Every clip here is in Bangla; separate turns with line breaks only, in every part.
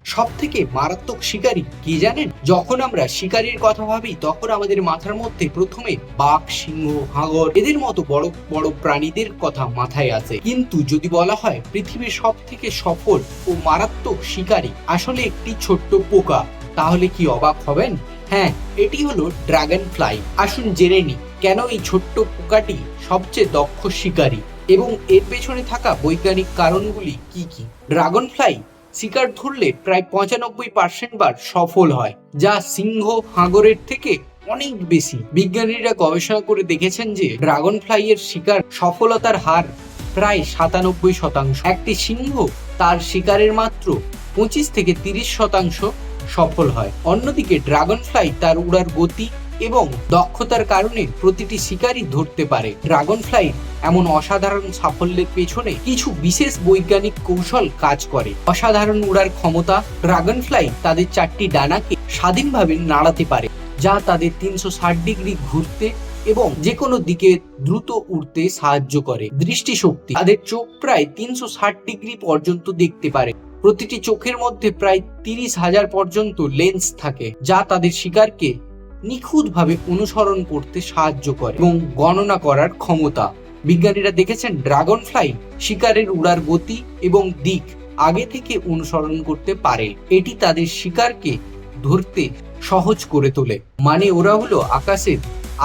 সব থেকে মারাত্মক শিকারী কি জানেন? যখন আমরা শিকারীর কথা ভাবি তখন আমাদের মাথার মধ্যে প্রথমে বাঘ, সিংহ, হাঙর এদের মতো বড় বড় প্রাণীদের কথা মাথায় আসে। কিন্তু যদি বলা হয় পৃথিবীর সব থেকে সফল ও মারাত্মক শিকারী আসলে একটি ছোট্ট পোকা, তাহলে কি অবাক হবেন? হ্যাঁ, এটি হলো ড্রাগন ফ্লাই। আসুন জেনে নিই কেন এই ছোট্ট পোকাটি সবচেয়ে দক্ষ শিকারী এবং এর পেছনে থাকা বৈজ্ঞানিক কারণগুলি কি কি। ড্রাগন ফ্লাই শিকার ধরলে প্রায় 95% বার সফল হয়, যা সিংহ, হাঙরের থেকে অনেক বেশি। বিজ্ঞানীরা গবেষণা করে দেখেছেন যে ড্রাগন ফ্লাই এর শিকার সফলতার হার প্রায় 97%। একটি সিংহ তার শিকারের মাত্র 25 থেকে 30% সফল হয়। অন্যদিকে ড্রাগন ফ্লাই তার উড়ার গতি এবং দক্ষতার কারণে প্রতিটি শিকারই ধরতে পারে। ড্রাগন ফ্লাই এমন অসাধারণ সাফল্যের পেছনে কিছু বিশেষ বৈজ্ঞানিক কৌশল কাজ করে। অসাধারণ উড়ার ক্ষমতা। ড্রাগন ফ্লাই তাদের 4টি ডানাকে স্বাধীনভাবে নাড়াতে পারে, যা তাদের 360 ডিগ্রি ঘুরতে এবং যে কোনো দিকে দ্রুত উড়তে সাহায্য করে। দৃষ্টিশক্তি। তাদের চোখ প্রায় 360 ডিগ্রি পর্যন্ত দেখতে পারে। প্রতিটি চোখের মধ্যে প্রায় 30,000 পর্যন্ত লেন্স থাকে, যা তাদের শিকারকে নিখুঁতভাবে অনুসরণ করতে সাহায্য করে। এবং গণনা করার ক্ষমতা। বিজ্ঞানীরা দেখেছেন ড্রাগন ফ্লাই শিকারের উড়ার গতি এবং দিক আগে থেকে অনুসরণ করতে পারে। এটি তাদের শিকারকে ধরতে সহজ করে তোলে। মানে ওরা হলো আকাশের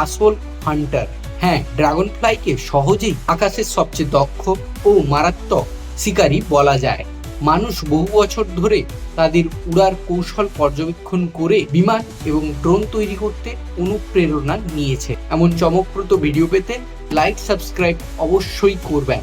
আসল হান্টার। হ্যাঁ, ড্রাগন ফ্লাইকে সহজেই আকাশের সবচেয়ে দক্ষ ও মারাত্মক শিকারী বলা যায়। মানুষ বহু বছর ধরে তাদের উড়ার কৌশল পর্যবেক্ষণ করে বিমান এবং ড্রোন তৈরি করতে অনুপ্রেরণা নিয়েছে। এমন চমকপ্রদ ভিডিও পেতে লাইক, সাবস্ক্রাইব অবশ্যই করবেন।